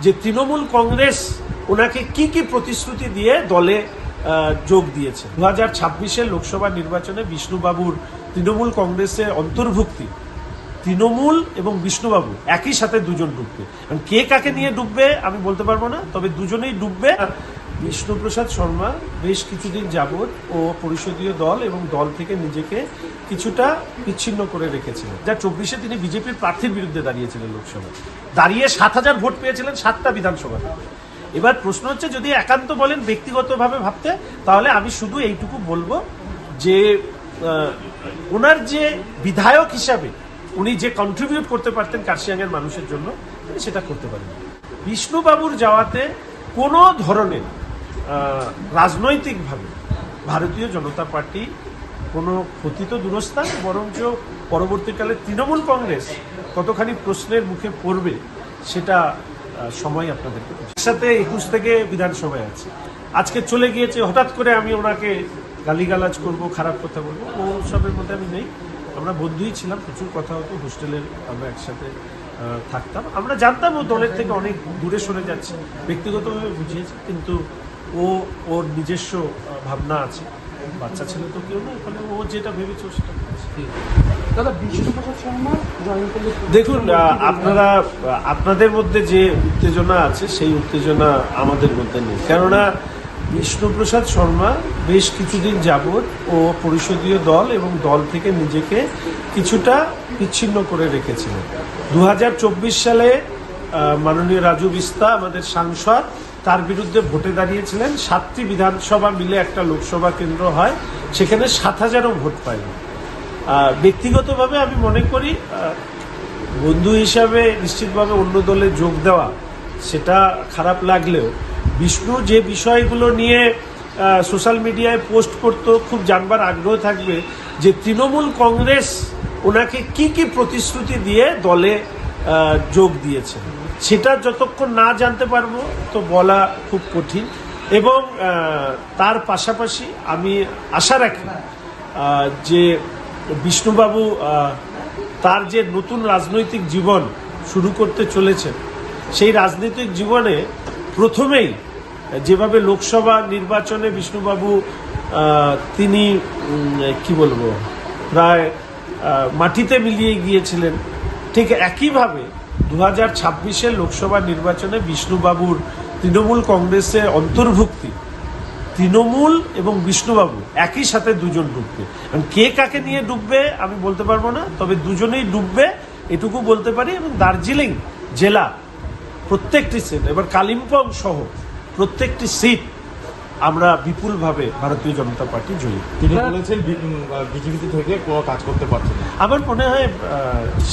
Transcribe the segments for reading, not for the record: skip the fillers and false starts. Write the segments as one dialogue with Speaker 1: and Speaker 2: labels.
Speaker 1: যে তৃণমূল কংগ্রেস ওনাকে কি কি প্রতিশ্রুতি দিয়ে দলে যোগ দিয়েছে। 2026-এর লোকসভা নির্বাচনে বিষ্ণুবাবুর তৃণমূল কংগ্রেসের অন্তর্ভুক্তি, তৃণমূল এবং বিষ্ণুবাবু একই সাথে দুজন ডুববে। কে কাকে নিয়ে ডুববে আমি বলতে পারবো না, তবে দুজনেই ডুববে। বিষ্ণুপ্রসাদ শর্মা বেশ কিছুদিন যাবৎ ও পরিষদীয় দল এবং দল থেকে নিজেকে কিছুটা বিচ্ছিন্ন করে রেখেছিলেন। 2024-এ তিনি বিজেপির প্রার্থীর বিরুদ্ধে দাঁড়িয়েছিলেন লোকসভায়, দাঁড়িয়ে 7,000 ভোট পেয়েছিলেন 7টা বিধানসভা। এবার প্রশ্ন হচ্ছে, যদি একান্ত বলেন ব্যক্তিগতভাবে ভাবতে, তাহলে আমি শুধু এইটুকু বলবো যে ওনার যে বিধায়ক হিসাবে উনি যে কন্ট্রিবিউট করতে পারতেন কার্শিয়াঙের মানুষের জন্য, সেটা করতে পারেন। বিষ্ণুবাবুর যাওয়াতে কোনো ধরনের রাজনৈতিকভাবে ভারতীয় জনতা পার্টি কোনো ক্ষতি তো দূরস্থান, বরঞ্চ পরবর্তীকালে তৃণমূল কংগ্রেস কতখানি প্রশ্নের মুখে পড়বে সেটা সময় আপনাদেরকে। সাথে 21 থেকে বিধানসভায় আছে, আজকে চলে গিয়েছে, হঠাৎ করে আমি ওনাকে গালিগালাজ করব, খারাপ কথা বলবো, ও সবের মধ্যে আমি নেই। আমরা বন্ধুই ছিলাম, প্রচুর কথা হতো, হোস্টেলের আমরা একসাথে থাকতাম। আমরা জানতাম ও দলের থেকে অনেক দূরে সরে যাচ্ছে, ব্যক্তিগতভাবে বুঝিয়েছে, কিন্তু ওর নিজস্ব ভাবনা আছে, বাচ্চা ছেলে তো কেউ নয়, ফলে ও যেটা ভেবেছে সেটা।
Speaker 2: দাদা, বিষ্ণুপ্রসাদ শর্মা জয়েন করলে
Speaker 1: দেখুন, আপনাদের মধ্যে যে উত্তেজনা আছে সেই উত্তেজনা আমাদের মধ্যে নেই, কেননা বিষ্ণুপ্রসাদ শর্মা বেশ কিছুদিন যাবৎ ও পরিষদীয় দল এবং দল থেকে নিজেকে কিছুটা বিচ্ছিন্ন করে রেখেছিলেন। 2024 সালে মাননীয় রাজু বিস্তা আমাদের সাংসদ, তার বিরুদ্ধে ভোটে দাঁড়িয়েছিলেন। 7টি বিধানসভা মিলে একটা লোকসভা কেন্দ্র হয়, সেখানে 7,000ও ভোট পায়নি। ব্যক্তিগতভাবে আমি মনে করি বন্ধু হিসাবে নিশ্চিতভাবে অন্য দলে যোগ দেওয়া সেটা খারাপ লাগলেও, বিষ্ণু যে বিষয়গুলো নিয়ে সোশ্যাল মিডিয়ায় পোস্ট করতো, খুব জানবার আগ্রহ থাকবে যে তৃণমূল কংগ্রেস ওনাকে কি কি প্রতিশ্রুতি দিয়ে দলে যোগ দিয়েছে, সেটা যতক্ষণ না জানতে পারবো তো বলা খুব কঠিন। এবং তার পাশাপাশি আমি আশা রাখি যে বিষ্ণুবাবু তার যে নতুন রাজনৈতিক জীবন শুরু করতে চলেছেন, সেই রাজনৈতিক জীবনে প্রথমেই যেভাবে লোকসভা নির্বাচনে বিষ্ণুবাবু তিনি কি বলবো প্রায় মাটিতে মিলিয়ে গিয়েছিলেন, ঠিক একইভাবে 2026-এর লোকসভা নির্বাচনে বিষ্ণুবাবুর তৃণমূল কংগ্রেসের অন্তর্ভুক্তি, তৃণমূল এবং বিষ্ণুবাবু একই সাথে দুজন ডুববে। কে কাকে নিয়ে ডুববে আমি বলতে পারবো না, তবে দুজনেই ডুববে এটুকু বলতে পারি। এবং দার্জিলিং জেলা প্রত্যেকটি সিট, এবার কালিম্পং সহ প্রত্যেকটি সিট আমরা বিপুলভাবে ভারতীয় জনতা পার্টি জয়ী।
Speaker 3: তিনি বলেছেন বিজেপিতে থেকে কোনো কাজ করতে পারছেন না।
Speaker 1: আমার মনে হয়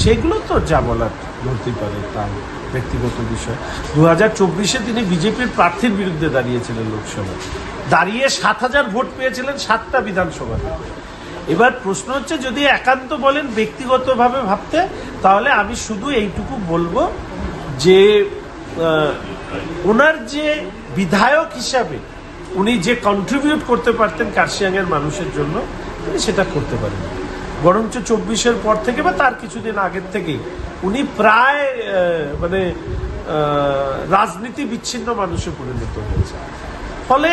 Speaker 1: সেগুলো তো যা বলার বলতেই পারে, তার ব্যক্তিগত বিষয়। 2024-এ তিনি বিজেপির প্রার্থীর বিরুদ্ধে দাঁড়িয়েছিলেন লোকসভায়, দাঁড়িয়ে 7,000 ভোট পেয়েছিলেন 7টা বিধানসভা। এবার প্রশ্ন হচ্ছে, যদি একান্ত বলেন ব্যক্তিগতভাবে ভাবতে, তাহলে আমি শুধু এইটুকু বলবো যে ওনার যে বিধায়ক হিসাবে উনি যে কন্ট্রিবিউট করতে পারতেন কার্শিয়াঙের মানুষের জন্য, সেটা করতে পারেন। বরঞ্চ 24-এর পর থেকে বা তার কিছুদিন আগের থেকেই উনি প্রায় রাজনীতি বিচ্ছিন্ন মানুষে পরিণত হয়েছে। ফলে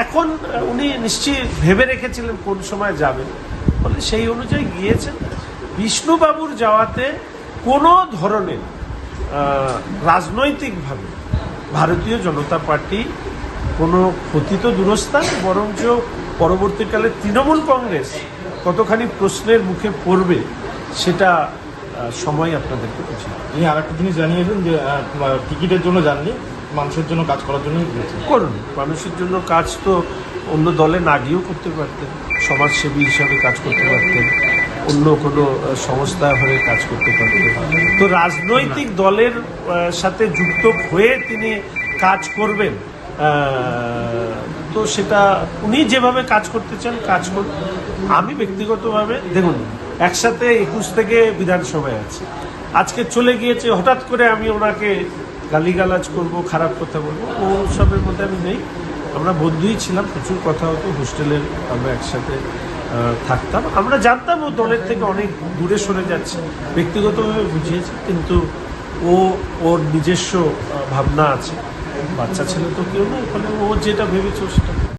Speaker 1: এখন উনি নিশ্চয়ই ভেবে রেখেছিলেন কোন সময় যাবেন, ফলে সেই অনুযায়ী গিয়েছেন। বিষ্ণুবাবুর যাওয়াতে কোনো ধরনের রাজনৈতিকভাবে ভারতীয় জনতা পার্টি কোনো ক্ষতি তো দূরস্থান, বরঞ্চ পরবর্তীকালে তৃণমূল কংগ্রেস কতখানি প্রশ্নের মুখে পড়বে সেটা সময় আপনাদেরকে বুঝিয়ে।
Speaker 3: তিনি আরেকটা জিনিস জানিয়েছেন যে টিকিটের জন্য যাননি, মানুষের জন্য কাজ করার জন্যই গিয়েছেন।
Speaker 1: করুন, মানুষের জন্য কাজ তো অন্য দলে না গিয়েও করতে পারতেন, সমাজসেবী হিসাবে কাজ করতে পারতেন, অন্য কোনো সংস্থা হয়ে কাজ করতে পারতেন। তো রাজনৈতিক দলের সাথে যুক্ত হয়ে তিনি কাজ করবেন, তো সেটা উনি যেভাবে কাজ করতে চান কাজ করুন। আমি ব্যক্তিগতভাবে, দেখুন, একসাথে 21 থেকে বিধানসভায় আছে, আজকে চলে গিয়েছে, হঠাৎ করে আমি ওনাকে গালিগালাজ করব, খারাপ কথা বলবো, ও সবের মধ্যে আমি নেই। আমরা বন্ধুই ছিলাম, প্রচুর কথা হতো, হোস্টেলের আমরা একসাথে থাকতাম। আমরা জানতাম ও দলের থেকে অনেক দূরে সরে যাচ্ছে, ব্যক্তিগতভাবে বুঝিয়েছি, কিন্তু ও ওর নিজস্ব ভাবনা আছে, বাচ্চা ছেলে তো কেউ নয়, ফলে ও যেটা ভেবেছে সেটা